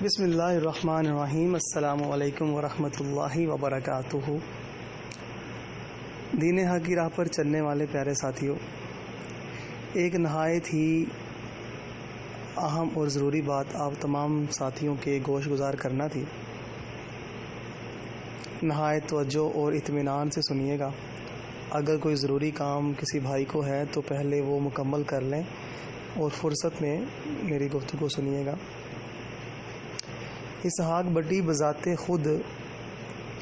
بسم اللہ الرحمن الرحیم۔ السلام علیکم ورحمۃ اللہ وبرکاتہ۔ دین حق کی راہ پر چلنے والے پیارے ساتھیوں، ایک نہایت ہی اہم اور ضروری بات آپ تمام ساتھیوں کے گوش گزار کرنا تھی۔ نہایت توجہ اور اطمینان سے سنیے گا۔ اگر کوئی ضروری کام کسی بھائی کو ہے تو پہلے وہ مکمل کر لیں اور فرصت میں میری گفتگو سنیے گا۔ اسحاق بٹی بذات خود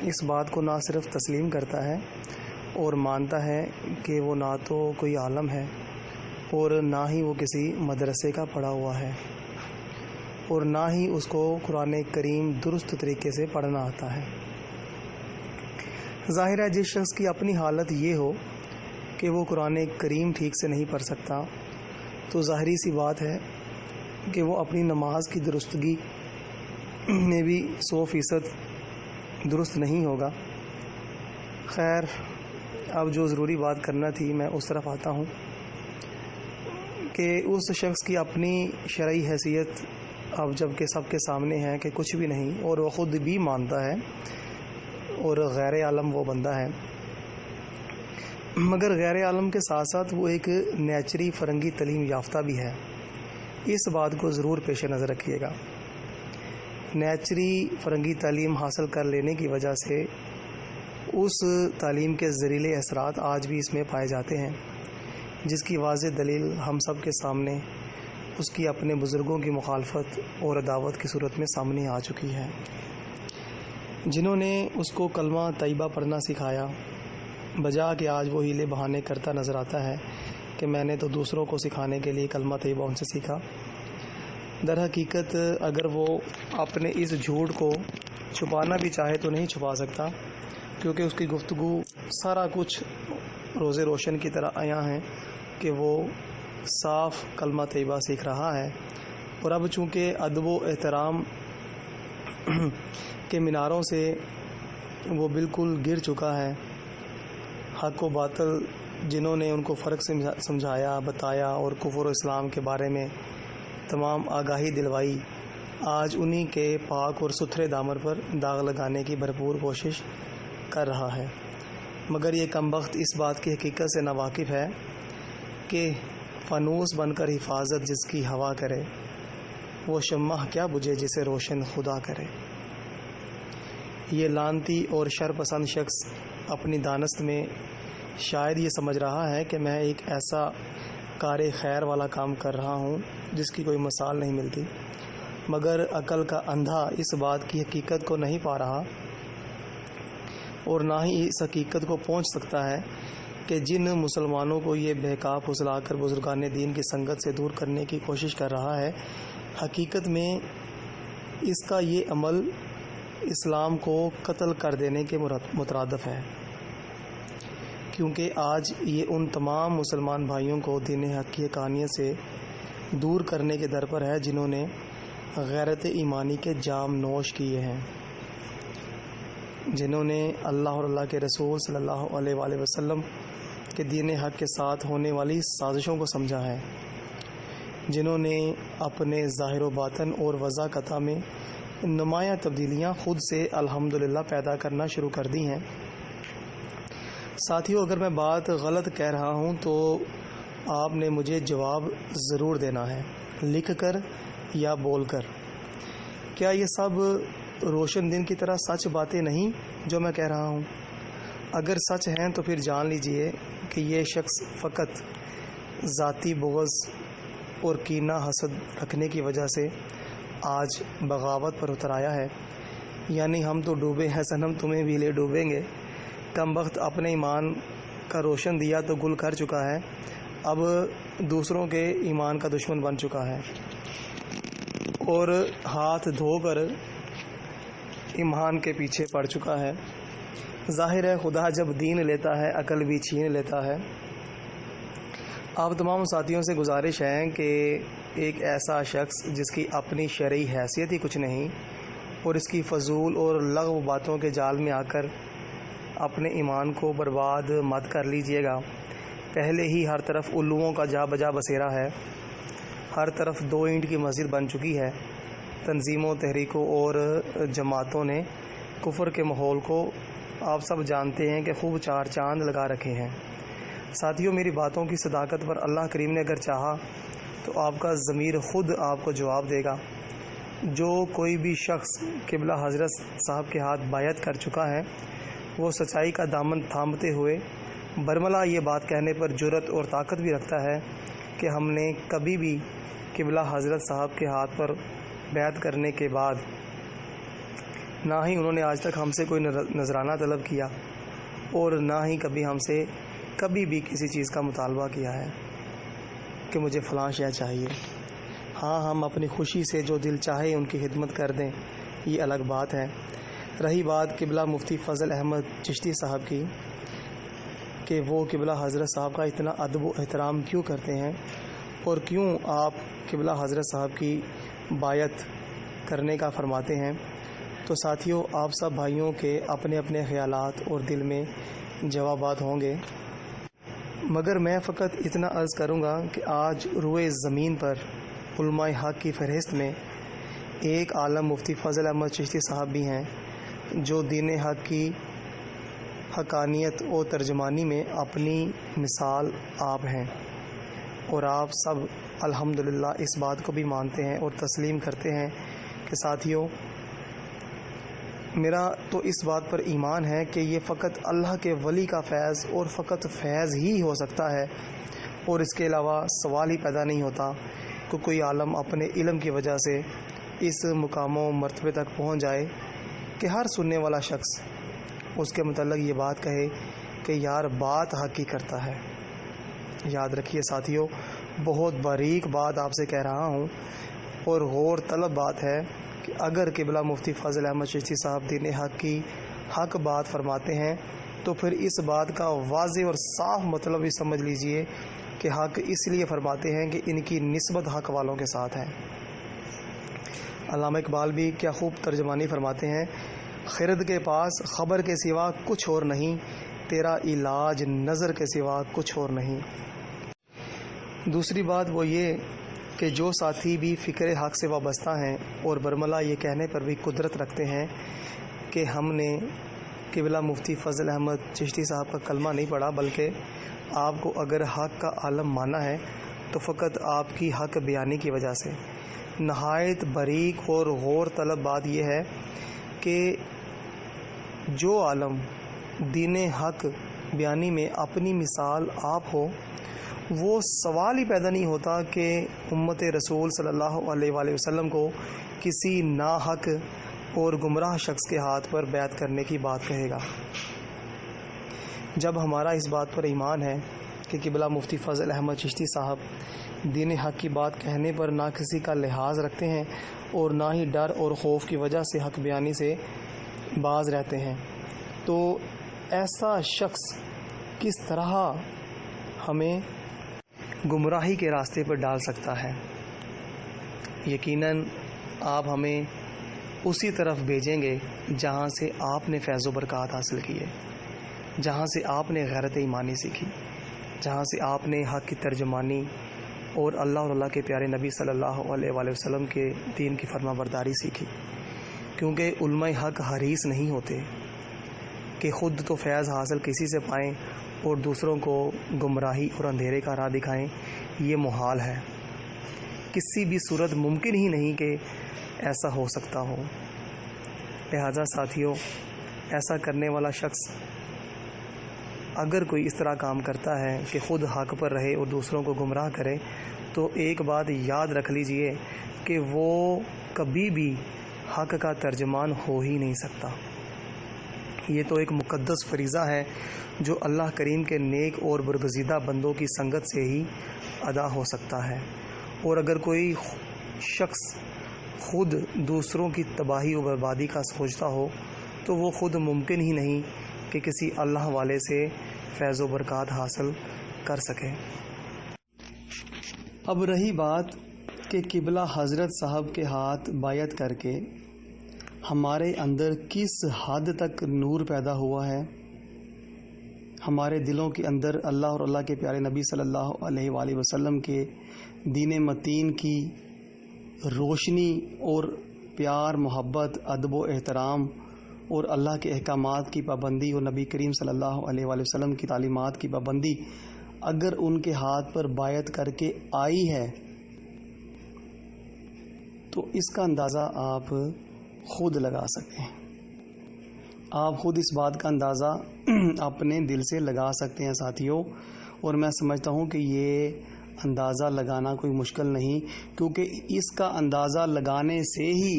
اس بات کو نہ صرف تسلیم کرتا ہے اور مانتا ہے کہ وہ نہ تو کوئی عالم ہے اور نہ ہی وہ کسی مدرسے کا پڑھا ہوا ہے اور نہ ہی اس کو قرآن کریم درست طریقے سے پڑھنا آتا ہے۔ ظاہر ہے جس شخص کی اپنی حالت یہ ہو کہ وہ قرآن کریم ٹھیک سے نہیں پڑھ سکتا تو ظاہری سی بات ہے کہ وہ اپنی نماز کی درستگی میں بھی 100% درست نہیں ہوگا۔ خیر، اب جو ضروری بات کرنا تھی میں اس طرف آتا ہوں کہ اس شخص کی اپنی شرعی حیثیت اب جب کہ سب کے سامنے ہے کہ کچھ بھی نہیں، اور وہ خود بھی مانتا ہے اور غیر عالم وہ بندہ ہے، مگر غیر عالم کے ساتھ ساتھ وہ ایک نیچری فرنگی تعلیم یافتہ بھی ہے۔ اس بات کو ضرور پیش نظر رکھیے گا۔ نیچری فرنگی تعلیم حاصل کر لینے کی وجہ سے اس تعلیم کے زہریلے اثرات آج بھی اس میں پائے جاتے ہیں، جس کی واضح دلیل ہم سب کے سامنے اس کی اپنے بزرگوں کی مخالفت اور عداوت کی صورت میں سامنے آ چکی ہے، جنہوں نے اس کو کلمہ طیبہ پڑھنا سکھایا، بجا کہ آج وہ ہیلے بہانے کرتا نظر آتا ہے کہ میں نے تو دوسروں کو سکھانے کے لیے کلمہ طیبہ ان سے سیکھا۔ در حقیقت اگر وہ اپنے اس جھوٹ کو چھپانا بھی چاہے تو نہیں چھپا سکتا، کیونکہ اس کی گفتگو سارا کچھ روز روشن کی طرح عیاں ہے کہ وہ صاف کلمہ طیبہ سیکھ رہا ہے، اور اب چونکہ ادب و احترام کے میناروں سے وہ بالکل گر چکا ہے، حق و باطل جنہوں نے ان کو فرق سے سمجھایا بتایا اور کفر و اسلام کے بارے میں تمام آگاہی دلوائی، آج انہی کے پاک اور ستھرے دامن پر داغ لگانے کی بھرپور کوشش کر رہا ہے، مگر یہ کمبخت اس بات کی حقیقت سے ناواقف ہے کہ فانوس بن کر حفاظت جس کی ہوا کرے، وہ شمع کیا بجھے جسے روشن خدا کرے۔ یہ لعنتی اور شر پسند شخص اپنی دانست میں شاید یہ سمجھ رہا ہے کہ میں ایک ایسا کار خیر والا کام کر رہا ہوں جس کی کوئی مثال نہیں ملتی، مگر عقل کا اندھا اس بات کی حقیقت کو نہیں پا رہا اور نہ ہی اس حقیقت کو پہنچ سکتا ہے کہ جن مسلمانوں کو یہ بہکاف پھسلا کر بزرگان دین کی سنگت سے دور کرنے کی کوشش کر رہا ہے، حقیقت میں اس کا یہ عمل اسلام کو قتل کر دینے کے مترادف ہے، کیونکہ آج یہ ان تمام مسلمان بھائیوں کو دین حق کی حقانیت سے دور کرنے کے در پر ہے جنہوں نے غیرت ایمانی کے جام نوش کیے ہیں، جنہوں نے اللہ اور اللہ کے رسول صلی اللہ علیہ وآلہ وسلم کے دین حق کے ساتھ ہونے والی سازشوں کو سمجھا ہے، جنہوں نے اپنے ظاہر و باطن اور وضع قطع میں نمایاں تبدیلیاں خود سے الحمدللہ پیدا کرنا شروع کر دی ہیں۔ ساتھیوں، اگر میں بات غلط کہہ رہا ہوں تو آپ نے مجھے جواب ضرور دینا ہے، لکھ کر یا بول کر۔ کیا یہ سب روشن دن کی طرح سچ باتیں نہیں جو میں کہہ رہا ہوں؟ اگر سچ ہیں تو پھر جان لیجئے کہ یہ شخص فقط ذاتی بغض اور کینہ حسد رکھنے کی وجہ سے آج بغاوت پر اتر آیا ہے، یعنی ہم تو ڈوبے ہیں صنم تمہیں بھی لے ڈوبیں گے۔ کمبخت اپنے ایمان کا روشن دیا تو گل کر چکا ہے، اب دوسروں کے ایمان کا دشمن بن چکا ہے اور ہاتھ دھو کر ایمان کے پیچھے پڑ چکا ہے۔ ظاہر ہے خدا جب دین لیتا ہے عقل بھی چھین لیتا ہے۔ آپ تمام ساتھیوں سے گزارش ہے کہ ایک ایسا شخص جس کی اپنی شرعی حیثیت ہی کچھ نہیں اور اس کی فضول اور لغو باتوں کے جال میں آ کر اپنے ایمان کو برباد مت کر لیجئے گا۔ پہلے ہی ہر طرف الوؤں کا جا بجا بسیرا ہے، ہر طرف 2 اینٹ کی مسجد بن چکی ہے، تنظیموں، تحریکوں اور جماعتوں نے کفر کے ماحول کو آپ سب جانتے ہیں کہ خوب چار چاند لگا رکھے ہیں۔ ساتھیوں، میری باتوں کی صداقت پر اللہ کریم نے اگر چاہا تو آپ کا ضمیر خود آپ کو جواب دے گا۔ جو کوئی بھی شخص قبلہ حضرت صاحب کے ہاتھ بیعت کر چکا ہے، وہ سچائی کا دامن تھامتے ہوئے برملا یہ بات کہنے پر جرأت اور طاقت بھی رکھتا ہے کہ ہم نے کبھی بھی قبلہ حضرت صاحب کے ہاتھ پر بیعت کرنے کے بعد نہ ہی انہوں نے آج تک ہم سے کوئی نذرانہ طلب کیا اور نہ ہی کبھی ہم سے کبھی بھی کسی چیز کا مطالبہ کیا ہے کہ مجھے فلاں شے چاہیے۔ ہاں، ہم اپنی خوشی سے جو دل چاہے ان کی خدمت کر دیں، یہ الگ بات ہے۔ رہی بات قبلہ مفتی فضل احمد چشتی صاحب کی کہ وہ قبلہ حضرت صاحب کا اتنا ادب و احترام کیوں کرتے ہیں اور کیوں آپ قبلہ حضرت صاحب کی بیعت کرنے کا فرماتے ہیں، تو ساتھیوں، آپ سب بھائیوں کے اپنے اپنے خیالات اور دل میں جوابات ہوں گے، مگر میں فقط اتنا عرض کروں گا کہ آج روئے زمین پر علماء حق کی فہرست میں ایک عالم مفتی فضل احمد چشتی صاحب بھی ہیں جو دین حق کی حقانیت اور ترجمانی میں اپنی مثال آپ ہیں، اور آپ سب الحمدللہ اس بات کو بھی مانتے ہیں اور تسلیم کرتے ہیں کہ ساتھیوں، میرا تو اس بات پر ایمان ہے کہ یہ فقط اللہ کے ولی کا فیض اور فقط فیض ہی ہو سکتا ہے، اور اس کے علاوہ سوال ہی پیدا نہیں ہوتا کہ کوئی عالم اپنے علم کی وجہ سے اس مقام و مرتبے تک پہنچ جائے کہ ہر سننے والا شخص اس کے متعلق یہ بات کہے کہ یار بات حق کی کرتا ہے۔ یاد رکھیے ساتھیوں، بہت باریک بات آپ سے کہہ رہا ہوں اور غور طلب بات ہے کہ اگر قبلہ مفتی فضل احمد چشتی صاحب دین حق کی حق بات فرماتے ہیں تو پھر اس بات کا واضح اور صاف مطلب بھی سمجھ لیجئے کہ حق اس لیے فرماتے ہیں کہ ان کی نسبت حق والوں کے ساتھ ہے۔ علامہ اقبال بھی کیا خوب ترجمانی فرماتے ہیں، خرد کے پاس خبر کے سوا کچھ اور نہیں، تیرا علاج نظر کے سوا کچھ اور نہیں۔ دوسری بات وہ یہ کہ جو ساتھی بھی فکر حق سے وابستہ ہیں اور برملا یہ کہنے پر بھی قدرت رکھتے ہیں کہ ہم نے قبلہ مفتی فضل احمد چشتی صاحب کا کلمہ نہیں پڑھا، بلکہ آپ کو اگر حق کا عالم مانا ہے تو فقط آپ کی حق بیانی کی وجہ سے۔ نہایت باریک اور غور طلب بات یہ ہے کہ جو عالم دین حق بیانی میں اپنی مثال آپ ہو، وہ سوال ہی پیدا نہیں ہوتا کہ امت رسول صلی اللہ علیہ وآلہ وسلم کو کسی ناحق اور گمراہ شخص کے ہاتھ پر بیعت کرنے کی بات کہے گا۔ جب ہمارا اس بات پر ایمان ہے کہ قبلہ مفتی فضل احمد چشتی صاحب دین حق کی بات کہنے پر نہ کسی کا لحاظ رکھتے ہیں اور نہ ہی ڈر اور خوف کی وجہ سے حق بیانی سے باز رہتے ہیں، تو ایسا شخص کس طرح ہمیں گمراہی کے راستے پر ڈال سکتا ہے؟ یقیناً آپ ہمیں اسی طرف بھیجیں گے جہاں سے آپ نے فیض و برکات حاصل کیے، جہاں سے آپ نے غیرت ایمانی سیکھی، جہاں سے آپ نے حق کی ترجمانی اور اللہ اور اللہ کے پیارے نبی صلی اللہ علیہ وآلہ وسلم کے دین کی فرما برداری سیکھی۔ کیونکہ علماء حق حریص نہیں ہوتے کہ خود تو فیض حاصل کسی سے پائیں اور دوسروں کو گمراہی اور اندھیرے کا راہ دکھائیں، یہ محال ہے، کسی بھی صورت ممکن ہی نہیں کہ ایسا ہو سکتا ہو۔ لہذا ساتھیوں، ایسا کرنے والا شخص اگر کوئی اس طرح کام کرتا ہے کہ خود حق پر رہے اور دوسروں کو گمراہ کرے، تو ایک بات یاد رکھ لیجئے کہ وہ کبھی بھی حق کا ترجمان ہو ہی نہیں سکتا۔ یہ تو ایک مقدس فریضہ ہے جو اللہ کریم کے نیک اور برگزیدہ بندوں کی سنگت سے ہی ادا ہو سکتا ہے، اور اگر کوئی شخص خود دوسروں کی تباہی و بربادی کا سوچتا ہو تو وہ خود ممکن ہی نہیں کہ کسی اللہ والے سے فیض و برکات حاصل کر سکے۔ اب رہی بات کہ قبلہ حضرت صاحب کے ہاتھ بیعت کر کے ہمارے اندر کس حد تک نور پیدا ہوا ہے، ہمارے دلوں کے اندر اللہ اور اللہ کے پیارے نبی صلی اللہ علیہ وآلہ وسلم کے دین متین کی روشنی اور پیار محبت ادب و احترام اور اللہ کے احکامات کی پابندی اور نبی کریم صلی اللہ علیہ وآلہ وسلم کی تعلیمات کی پابندی اگر ان کے ہاتھ پر بیعت کر کے آئی ہے تو اس کا اندازہ آپ خود لگا سکتے ہیں. آپ خود اس بات کا اندازہ اپنے دل سے لگا سکتے ہیں ساتھیوں. اور میں سمجھتا ہوں کہ یہ اندازہ لگانا کوئی مشکل نہیں، کیونکہ اس کا اندازہ لگانے سے ہی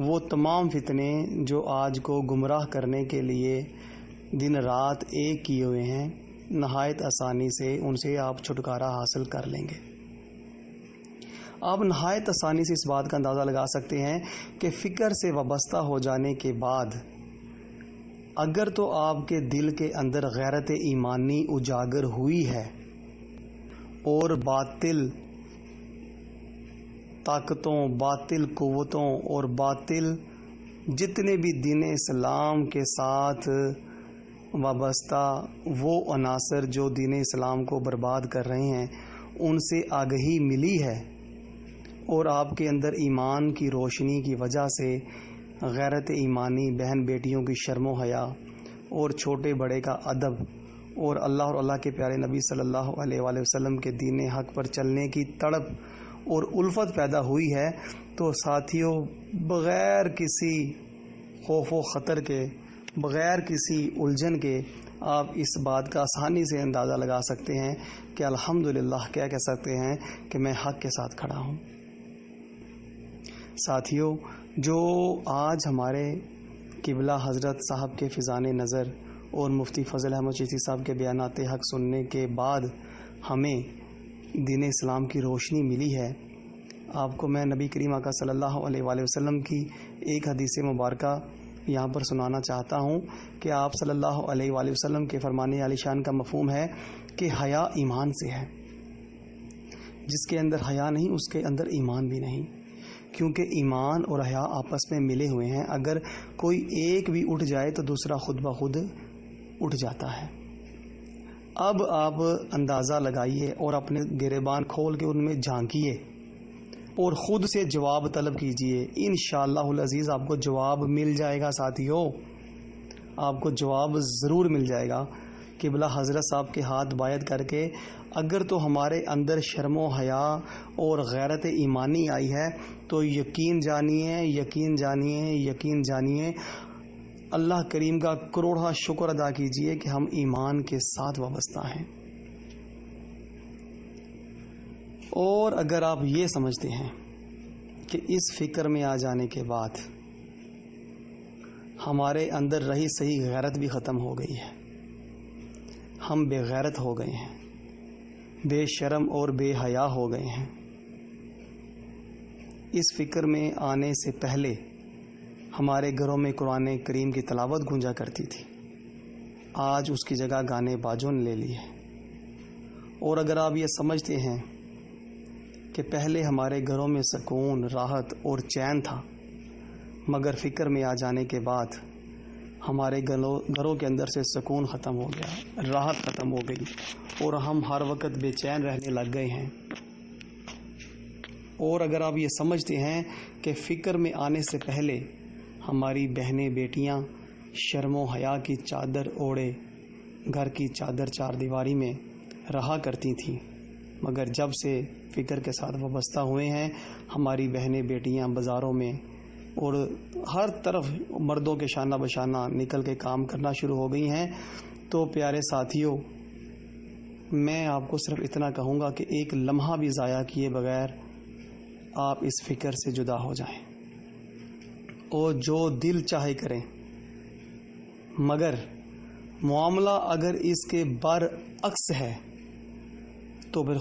وہ تمام فتنے جو آج کو گمراہ کرنے کے لیے دن رات ایک کیے ہوئے ہیں، نہایت آسانی سے ان سے آپ چھٹکارا حاصل کر لیں گے. آپ نہایت آسانی سے اس بات کا اندازہ لگا سکتے ہیں کہ فکر سے وابستہ ہو جانے کے بعد اگر تو آپ کے دل کے اندر غیرت ایمانی اجاگر ہوئی ہے اور باطل طاقتوں، باطل قوتوں اور باطل جتنے بھی دین اسلام کے ساتھ وابستہ وہ عناصر جو دین اسلام کو برباد کر رہے ہیں ان سے آگہی ملی ہے، اور آپ کے اندر ایمان کی روشنی کی وجہ سے غیرت ایمانی، بہن بیٹیوں کی شرم و حیا اور چھوٹے بڑے کا ادب اور اللہ کے پیارے نبی صلی اللہ علیہ وآلہ وسلم کے دین حق پر چلنے کی تڑپ اور الفت پیدا ہوئی ہے، تو ساتھیوں بغیر کسی خوف و خطر کے، بغیر کسی الجھن کے آپ اس بات کا آسانی سے اندازہ لگا سکتے ہیں کہ الحمدللہ کیا کہہ سکتے ہیں کہ میں حق کے ساتھ کھڑا ہوں. ساتھیوں، جو آج ہمارے قبلہ حضرت صاحب کے فیضان نظر اور مفتی فضل احمد چشتی صاحب کے بیانات حق سننے کے بعد ہمیں دین اسلام کی روشنی ملی ہے، آپ کو میں نبی کریم آقا صلی اللہ علیہ وآلہ وسلم کی ایک حدیث مبارکہ یہاں پر سنانا چاہتا ہوں کہ آپ صلی اللہ علیہ وآلہ وسلم کے فرمان عالی شان کا مفہوم ہے کہ حیا ایمان سے ہے. جس کے اندر حیا نہیں اس کے اندر ایمان بھی نہیں، کیونکہ ایمان اور حیا آپس میں ملے ہوئے ہیں. اگر کوئی ایک بھی اٹھ جائے تو دوسرا خود بخود اٹھ جاتا ہے. اب آپ اندازہ لگائیے اور اپنے گریبان کھول کے ان میں جھانکیے اور خود سے جواب طلب کیجئے. انشاءاللہ العزیز آپ کو جواب مل جائے گا. ساتھیوں، آپ کو جواب ضرور مل جائے گا. قبلہ حضرت صاحب کے ہاتھ بیعت کر کے اگر تو ہمارے اندر شرم و حیا اور غیرت ایمانی آئی ہے تو یقین جانیے اللہ کریم کا کروڑا شکر ادا کیجئے کہ ہم ایمان کے ساتھ وابستہ ہیں. اور اگر آپ یہ سمجھتے ہیں کہ اس فکر میں آ جانے کے بعد ہمارے اندر رہی صحیح غیرت بھی ختم ہو گئی ہے، ہم بے غیرت ہو گئے ہیں، بے شرم اور بے حیا ہو گئے ہیں، اس فکر میں آنے سے پہلے ہمارے گھروں میں قرآن کریم کی تلاوت گونجا کرتی تھی، آج اس کی جگہ گانے باجوں نے لے لی ہے. اور اگر آپ یہ سمجھتے ہیں کہ پہلے ہمارے گھروں میں سکون، راحت اور چین تھا، مگر فکر میں آ جانے کے بعد ہمارے گھروں کے اندر سے سکون ختم ہو گیا، راحت ختم ہو گئی اور ہم ہر وقت بے چین رہنے لگ گئے ہیں. اور اگر آپ یہ سمجھتے ہیں کہ فکر میں آنے سے پہلے ہماری بہنیں بیٹیاں شرم و حیا کی چادر اوڑھے گھر کی چادر چار دیواری میں رہا کرتی تھیں، مگر جب سے فکر کے ساتھ وابستہ ہوئے ہیں ہماری بہنیں بیٹیاں بازاروں میں اور ہر طرف مردوں کے شانہ بشانہ نکل کے کام کرنا شروع ہو گئی ہیں. تو پیارے ساتھیوں، میں آپ کو صرف اتنا کہوں گا کہ ایک لمحہ بھی ضائع کیے بغیر آپ اس فکر سے جدا ہو جائیں اور جو دل چاہے کریں، مگر معاملہ اگر اس کے برعکس ہے تو پھر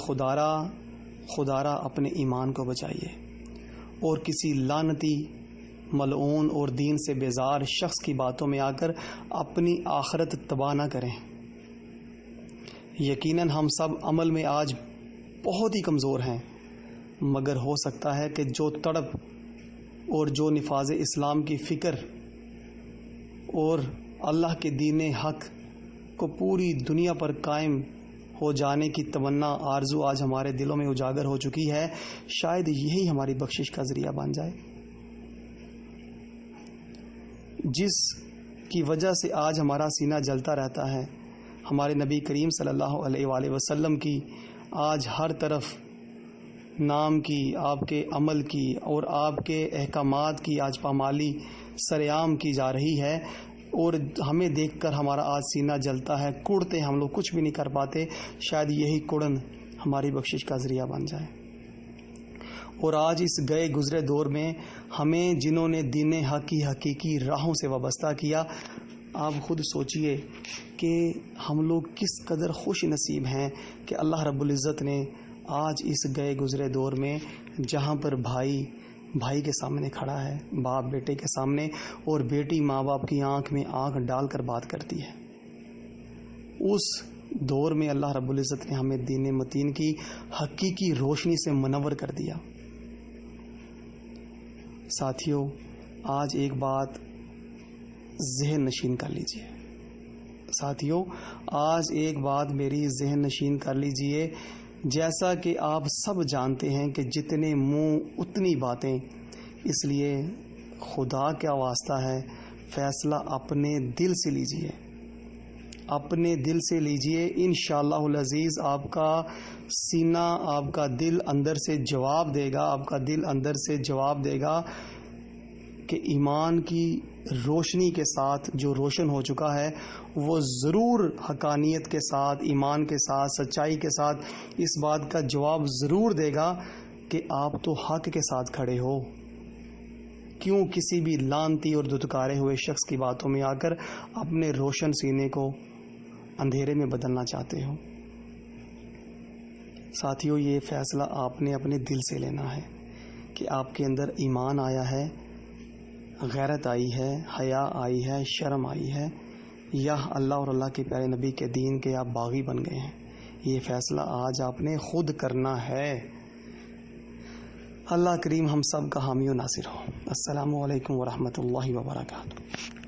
خدارا اپنے ایمان کو بچائیے اور کسی لعنتی، ملعون اور دین سے بیزار شخص کی باتوں میں آ کر اپنی آخرت تباہ نہ کریں. یقیناً ہم سب عمل میں آج بہت ہی کمزور ہیں، مگر ہو سکتا ہے کہ جو تڑپ اور جو نفاذ اسلام کی فکر اور اللہ کے دین حق کو پوری دنیا پر قائم ہو جانے کی تمنا آرزو آج ہمارے دلوں میں اجاگر ہو چکی ہے، شاید یہی ہماری بخشش کا ذریعہ بن جائے. جس کی وجہ سے آج ہمارا سینہ جلتا رہتا ہے، ہمارے نبی کریم صلی اللہ علیہ وآلہ وسلم کی آج ہر طرف نام کی، آپ کے عمل کی اور آپ کے احکامات کی آج پامالی سرعام کی جا رہی ہے، اور ہمیں دیکھ کر ہمارا آج سینہ جلتا ہے، کڑتے ہم لوگ کچھ بھی نہیں کر پاتے۔ شاید یہی کڑن ہماری بخشش کا ذریعہ بن جائے۔ اور آج اس گئے گزرے دور میں ہمیں جنہوں نے دین حق کی حقیقی راہوں سے وابستہ کیا، آپ خود سوچئے کہ ہم لوگ کس قدر خوش نصیب ہیں کہ اللہ رب العزت نے آج اس گئے گزرے دور میں جہاں پر بھائی کے سامنے کھڑا ہے، باپ بیٹے کے سامنے، اور بیٹی ماں باپ کی آنکھ میں آنکھ ڈال کر بات کرتی ہے، اس دور میں اللہ رب العزت نے ہمیں دین متین کی حقیقی روشنی سے منور کر دیا۔ ساتھیوں، آج ایک بات ذہن نشین کر لیجئے، میری ذہن نشین کر لیجئے۔ جیسا کہ آپ سب جانتے ہیں کہ جتنے منہ اتنی باتیں، اس لیے خدا کا واسطہ ہے فیصلہ اپنے دل سے لیجئے، اپنے دل سے لیجئے۔ انشاءاللہ العزیز آپ کا سینہ، آپ کا دل اندر سے جواب دے گا، آپ کا دل اندر سے جواب دے گا کہ ایمان کی روشنی کے ساتھ جو روشن ہو چکا ہے وہ ضرور حقانیت کے ساتھ، ایمان کے ساتھ، سچائی کے ساتھ اس بات کا جواب ضرور دے گا کہ آپ تو حق کے ساتھ کھڑے ہو، کیوں کسی بھی لانتی اور دھتکارے ہوئے شخص کی باتوں میں آ کر اپنے روشن سینے کو اندھیرے میں بدلنا چاہتے ہو۔ ساتھیوں، یہ فیصلہ آپ نے اپنے دل سے لینا ہے کہ آپ کے اندر ایمان آیا ہے، غیرت آئی ہے، حیا آئی ہے، شرم آئی ہے، یا اللہ اور اللہ کے پیارے نبی کے دین کے آپ باغی بن گئے ہیں۔ یہ فیصلہ آج آپ نے خود کرنا ہے۔ اللہ کریم ہم سب کا حامی و ناصر ہو۔ السلام علیکم ورحمۃ اللہ وبرکاتہ۔